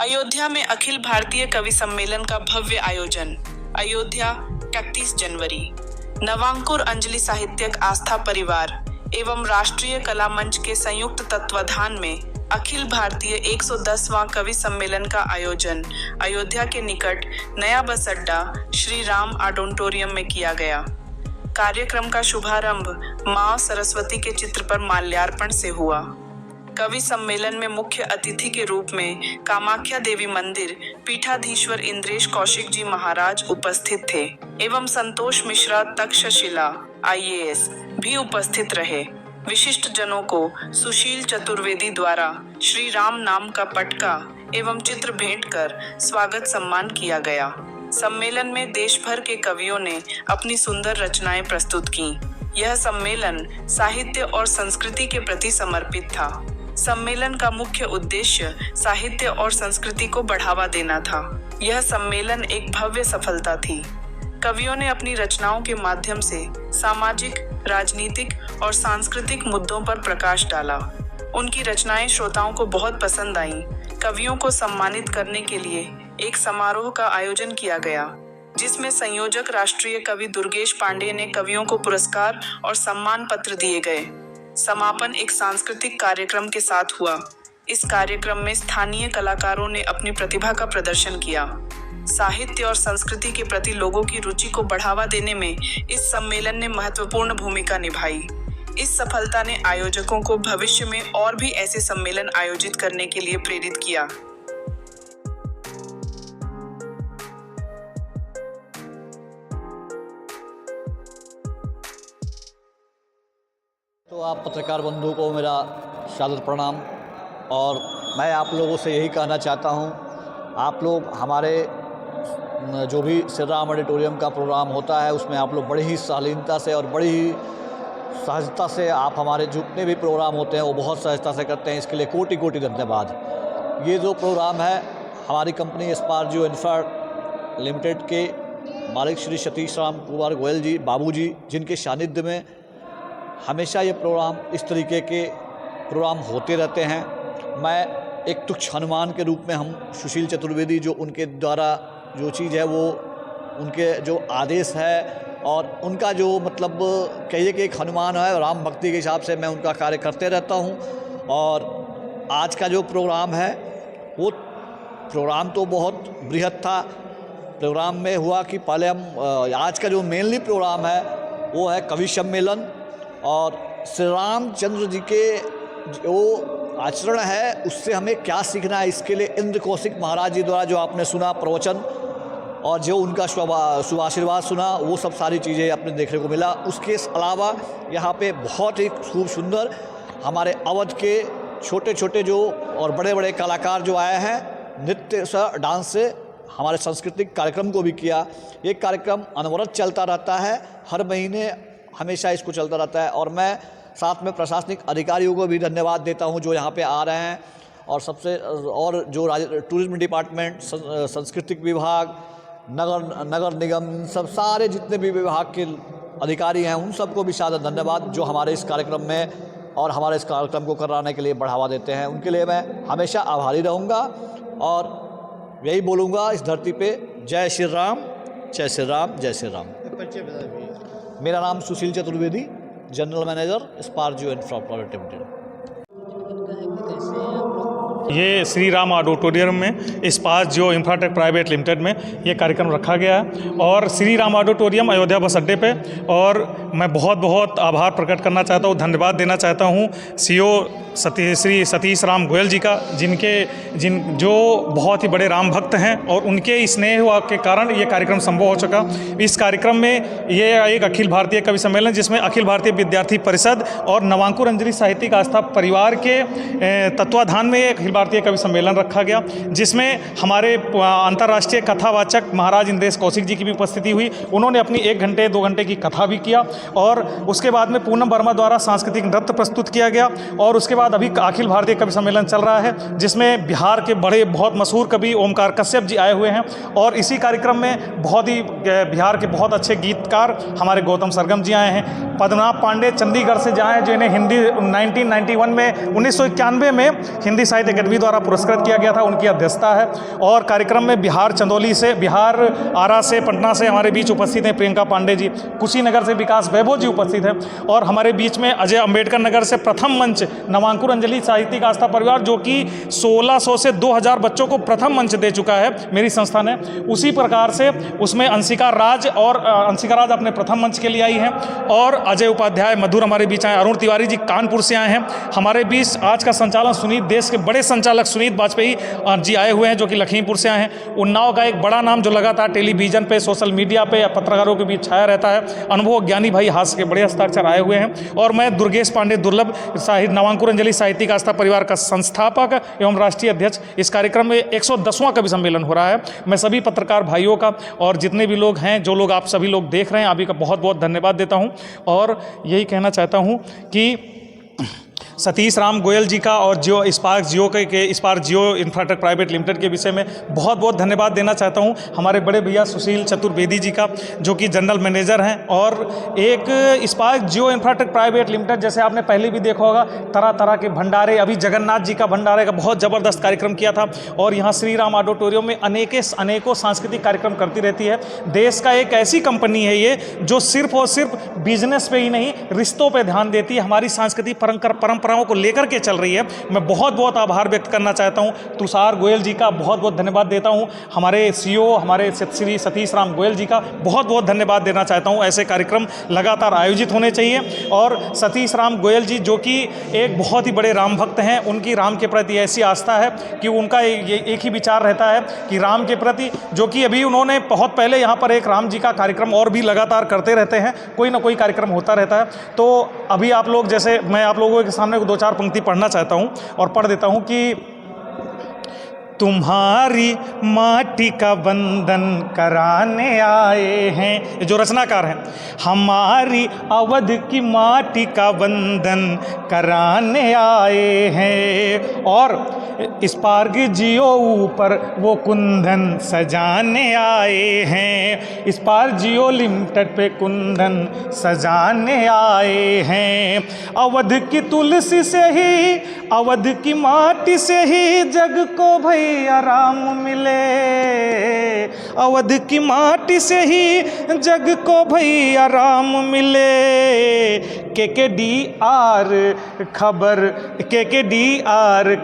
अयोध्या में अखिल भारतीय कवि सम्मेलन का भव्य आयोजन। अयोध्या 31 जनवरी। नवांकुर अंजलि साहित्यिक आस्था परिवार एवं राष्ट्रीय कला मंच के संयुक्त तत्वाधान में अखिल भारतीय 110वां कवि सम्मेलन का आयोजन अयोध्या के निकट नया बस अड्डा श्री राम ऑडिटोरियम में किया गया। कार्यक्रम का शुभारंभ मां सरस्वती के चित्र पर माल्यार्पण से हुआ। कवि सम्मेलन में मुख्य अतिथि के रूप में कामाख्या देवी मंदिर पीठाधीश्वर इंद्रेश कौशिक जी महाराज उपस्थित थे एवं संतोष मिश्रा तक्षशिला IAS भी उपस्थित रहे। विशिष्ट जनों को सुशील चतुर्वेदी द्वारा श्री राम नाम का पटका एवं चित्र भेंट कर स्वागत सम्मान किया गया। सम्मेलन में देश भर के कवियों ने अपनी सुंदर रचनाएं प्रस्तुत की। यह सम्मेलन साहित्य और संस्कृति के प्रति समर्पित था। सम्मेलन का मुख्य उद्देश्य साहित्य और संस्कृति को बढ़ावा देना था। यह सम्मेलन एक भव्य सफलता थी। कवियों ने अपनी रचनाओं के माध्यम से सामाजिक, राजनीतिक और सांस्कृतिक मुद्दों पर प्रकाश डाला। उनकी रचनाएं श्रोताओं को बहुत पसंद आईं। कवियों को सम्मानित करने के लिए एक समारोह का आयोजन किया गया, जिसमें संयोजक राष्ट्रीय कवि दुर्गेश पांडे ने कवियों को पुरस्कार और सम्मान पत्र दिए गए। समापन एक सांस्कृतिक कार्यक्रम के साथ हुआ। इस कार्यक्रम में स्थानीय कलाकारों ने अपनी प्रतिभा का प्रदर्शन किया। साहित्य और संस्कृति के प्रति लोगों की रुचि को बढ़ावा देने में इस सम्मेलन ने महत्वपूर्ण भूमिका निभाई। इस सफलता ने आयोजकों को भविष्य में और भी ऐसे सम्मेलन आयोजित करने के लिए प्रेरित किया। तो आप पत्रकार बंधु को मेरा सादर प्रणाम। और मैं आप लोगों से यही कहना चाहता हूं, आप लोग हमारे जो भी श्री राम ऑडिटोरियम का प्रोग्राम होता है उसमें आप लोग बड़ी ही शालीनता से और बड़ी ही सहजता से आप हमारे जितने भी प्रोग्राम होते हैं वो बहुत सहजता से करते हैं। इसके लिए कोटि कोटि धन्यवाद। ये जो प्रोग्राम है हमारी कंपनी स्पार्जियो इंफ्रा लिमिटेड के मालिक श्री सतीश राम कुमार गोयल जी बाबूजी, जिनके सानिध्य में हमेशा ये प्रोग्राम इस तरीके के प्रोग्राम होते रहते हैं। मैं एक तुच्छ हनुमान के रूप में हम सुशील चतुर्वेदी जो उनके द्वारा जो चीज़ है वो उनके जो आदेश है और उनका जो मतलब कहिए कि एक हनुमान है राम भक्ति के हिसाब से मैं उनका कार्य करते रहता हूँ। और आज का जो प्रोग्राम है वो प्रोग्राम तो बहुत बृहद था। प्रोग्राम में हुआ कि पहले हम आज का जो मेनली प्रोग्राम है वो है कवि सम्मेलन और श्री रामचंद्र जी के जो आचरण है उससे हमें क्या सीखना है, इसके लिए इंद्र कौशिक महाराज जी द्वारा जो आपने सुना प्रवचन और जो उनका शुभाशीर्वाद सुना वो सब सारी चीज़ें अपने देखने को मिला। उसके अलावा यहाँ पे बहुत ही खूब सुंदर हमारे अवध के छोटे छोटे जो और बड़े बड़े कलाकार जो आए हैं नृत्य से डांस से हमारे सांस्कृतिक कार्यक्रम को भी किया। ये कार्यक्रम अनवरत चलता रहता है, हर महीने हमेशा इसको चलता रहता है। और मैं साथ में प्रशासनिक अधिकारियों को भी धन्यवाद देता हूं जो यहाँ पे आ रहे हैं और सबसे और जो टूरिज्म डिपार्टमेंट, सांस्कृतिक विभाग, नगर निगम, सब सारे जितने भी विभाग के अधिकारी हैं उन सबको भी सादर धन्यवाद जो हमारे इस कार्यक्रम में और हमारे इस कार्यक्रम को कराने के लिए बढ़ावा देते हैं। उनके लिए मैं हमेशा आभारी रहूँगा और यही बोलूँगा इस धरती पे जय श्री राम, जय श्री राम, जय श्री राम। मेरा नाम Sushil Chaturvedi, general manager Spargio Infra Limited. ये श्री राम ऑडिटोरियम में स्पार्जियो इंफ्राटेक प्राइवेट लिमिटेड में ये कार्यक्रम रखा गया है और श्री राम ऑडिटोरियम अयोध्या बस अड्डे पे। और मैं बहुत बहुत आभार प्रकट करना चाहता हूँ, धन्यवाद देना चाहता हूँ CEO श्री सतीश राम गोयल जी का, जो बहुत ही बड़े राम भक्त हैं और उनके स्नेह के कारण ये कार्यक्रम संभव हो चुका। इस कार्यक्रम में ये एक अखिल भारतीय कवि सम्मेलन जिसमें अखिल भारतीय विद्यार्थी परिषद और नवांकुर अंजलि साहित्यिक आस्था परिवार के तत्वाधान में अखिल भारतीय कवि सम्मेलन रखा गया, जिसमें हमारे अंतर्राष्ट्रीय कथावाचक महाराज इंद्रेश कौशिक जी की भी उपस्थिति हुई। उन्होंने अपनी 1 घंटे 2 घंटे की कथा भी किया और उसके बाद में पूनम वर्मा द्वारा सांस्कृतिक नृत्य प्रस्तुत किया गया। और उसके बाद अभी अखिल भारतीय कवि सम्मेलन चल रहा है जिसमें बिहार के बड़े बहुत मशहूर कवि ओमकार कश्यप जी आए हुए हैं। और इसी कार्यक्रम में बहुत ही बिहार के बहुत अच्छे गीतकार हमारे गौतम सरगम जी आए हैं। पद्मनाभ पांडे चंडीगढ़ से जाए हैं, जिन्हें हिंदी 1991 में 1991 में हिंदी साहित्य अकेडमी द्वारा पुरस्कृत किया गया था, उनकी अध्यक्षता है। और कार्यक्रम में बिहार चंदौली से, बिहार आरा से, पटना से हमारे बीच उपस्थित हैं प्रियंका पांडे जी, कुशीनगर से विकास वैभव जी उपस्थित हैं, और हमारे बीच में अजय अम्बेडकर नगर से प्रथम मंच नवांकुर अंजलि साहित्यिक आस्था परिवार, जो कि 1600 से 2000 बच्चों को प्रथम मंच दे चुका है मेरी संस्था ने। उसी प्रकार से उसमें अंशिका राज अपने प्रथम मंच के लिए आई हैं, और अजय उपाध्याय मधुर हमारे बीच आए, अरुण तिवारी जी कानपुर से आए हैं हमारे बीच। आज का संचालन सुनीत, देश के बड़े संचालक सुनीत वाजपेयी जी आए हुए हैं, जो कि लखीमपुर से आए हैं। उन्नाव का एक बड़ा नाम जो लगातार टेलीविजन पे, सोशल मीडिया पे या पत्रकारों के बीच छाया रहता है, अनुभव ज्ञानी भाई हास्य के बड़े हस्ताक्षर आए हुए हैं। और मैं दुर्गेश पांडे दुर्लभ, नवांकुर अंजलि साहित्यिक आस्था परिवार का संस्थापक एवं राष्ट्रीय अध्यक्ष। इस कार्यक्रम में 110वां कवि सम्मेलन हो रहा है। मैं सभी पत्रकार भाइयों का और जितने भी लोग हैं, जो लोग आप सभी लोग देख रहे हैं, आप ही का बहुत बहुत धन्यवाद देता हूं, और यही कहना चाहता हूं कि सतीश राम गोयल जी का और स्पार्क जियो इंफ्राटेक प्राइवेट लिमिटेड के विषय में बहुत बहुत धन्यवाद देना चाहता हूं। हमारे बड़े भैया सुशील चतुर्वेदी जी का, जो कि जनरल मैनेजर हैं। और एक स्पार्क जियो इंफ्राटेक प्राइवेट लिमिटेड, जैसे आपने पहले भी देखा होगा, तरह तरह के भंडारे, अभी जगन्नाथ जी का भंडारे का बहुत ज़बरदस्त कार्यक्रम किया था, और यहाँ श्री राम ऑडिटोरियम में अनेकों सांस्कृतिक कार्यक्रम करती रहती है। देश का एक ऐसी कंपनी है ये, जो सिर्फ और सिर्फ बिजनेस पे ही नहीं, रिश्तों पे ध्यान देती है, हमारी सांस्कृतिक परंपराओं को लेकर के चल रही है। मैं बहुत बहुत आभार व्यक्त करना चाहता हूं, तुषार गोयल जी का बहुत बहुत धन्यवाद देता हूं, हमारे सीईओ हमारे श्री सतीश राम गोयल जी का बहुत बहुत धन्यवाद देना चाहता हूं। ऐसे कार्यक्रम लगातार आयोजित होने चाहिए। और सतीश राम गोयल जी, जो कि एक बहुत ही बड़े राम भक्त हैं, उनकी राम के प्रति ऐसी आस्था है कि उनका एक ही विचार रहता है कि राम के प्रति, जो कि अभी उन्होंने बहुत पहले यहाँ पर एक राम जी का कार्यक्रम और भी लगातार करते रहते हैं, कोई ना कोई कार्यक्रम होता रहता है। तो अभी आप लोग, जैसे मैं आप लोगों के सामने 2-4 पंक्ति पढ़ना चाहता हूं, और पढ़ देता हूं कि तुम्हारी माटी का बंधन कराने आए हैं, ये जो रचनाकार हैं, हमारी अवध की माटी का बंधन कराने आए हैं, और स्पार्क जियो ऊपर वो कुंदन सजाने आए हैं, स्पार्क जियो लिमिटेड पे कुंदन सजाने आए हैं। अवध की तुलसी से ही, अवध की माटी से ही जग को भैया राम मिले, अवध की माटी से ही जग को भैया राम मिले। KKDR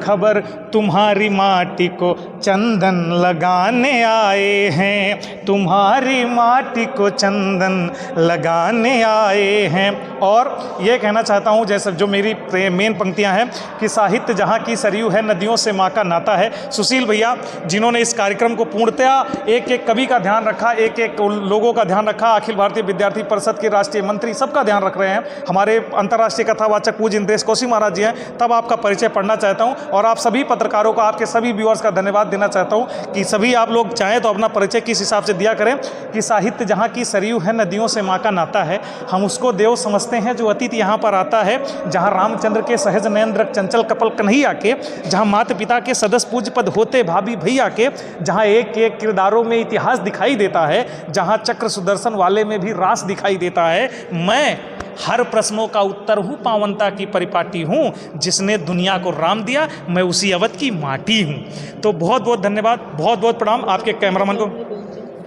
खबर तुम्हारी माटी को चंदन लगाने आए हैं, तुम्हारी माटी को चंदन लगाने आए हैं। और ये कहना चाहता हूँ, जैसे जो मेरी मेन पंक्तियाँ हैं, कि साहित्य जहाँ की सरयू है, नदियों से माँ का नाता है। सुशील भैया, जिन्होंने इस कार्यक्रम को पूर्णतया एक एक कवि का ध्यान रखा, एक एक लोगों का ध्यान रखा, अखिल भारतीय विद्यार्थी परिषद के राष्ट्रीय मंत्री सबका ध्यान रख रहे हैं, हमारे अंतर्राष्ट्रीय कथावाचक पूज्य इंद्रेश कौशिक महाराज जी हैं। तब आपका परिचय पढ़ना चाहता हूँ, और आप सभी पत्रकारों का, आपके सभी व्यूअर्स का धन्यवाद देना चाहता हूँ कि सभी आप लोग चाहें तो अपना परिचय किस हिसाब से दिया करें कि साहित्य जहाँ की सरयू है, नदियों से माँ का नाता है, हम उसको देव समझते हैं जो अतिथि यहाँ पर आता है, जहाँ रामचंद्र के सहज नयन चंचल कपल कन्हैया के, जहाँ माता पिता के सदस्य पूज्य पद होते भाभी भैया के, जहाँ एक एक किरदारों में इतिहास दिखाई देता है, जहाँ चक्र सुदर्शन वाले में भी रास दिखाई देता है। मैं हर प्रश्नों का उत्तर हूँ, पावनता की परिपाटी हूँ, जिसने दुनिया को राम दिया, मैं उसी अवध की माटी हूँ। तो बहुत बहुत धन्यवाद, बहुत बहुत प्रणाम आपके कैमरामैन को।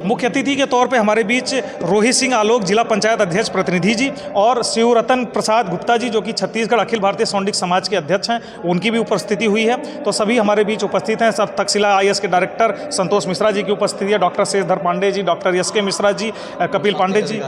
मुख्य अतिथि के तौर पे हमारे बीच रोहित सिंह आलोक, जिला पंचायत अध्यक्ष प्रतिनिधि जी, और शिवरतन प्रसाद गुप्ता जी, जो कि छत्तीसगढ़ अखिल भारतीय सौंडिक समाज के अध्यक्ष हैं, उनकी भी उपस्थिति हुई है। तो सभी हमारे बीच उपस्थित हैं। सब तक्षशिला IAS के डायरेक्टर संतोष मिश्रा जी की उपस्थिति है, doctor Sheshdhar Pandey ji, doctor SK Mishra ji, Kapil Pandey ji,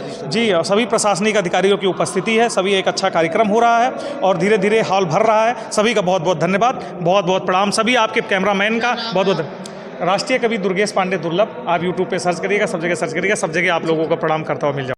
सभी प्रशासनिक अधिकारियों की उपस्थिति है। सभी एक अच्छा कार्यक्रम हो रहा है और धीरे धीरे हॉल भर रहा है। सभी का बहुत बहुत धन्यवाद, बहुत बहुत प्रणाम। सभी आपके कैमरामैन का बहुत बहुत राष्ट्रीय कवि दुर्गेश पांडे दुर्लभ, आप यूट्यूब पे सर्च करिएगा, सब जगह सर्च करिएगा, सब जगह आप लोगों को प्रणाम करता हुआ मिल जाए।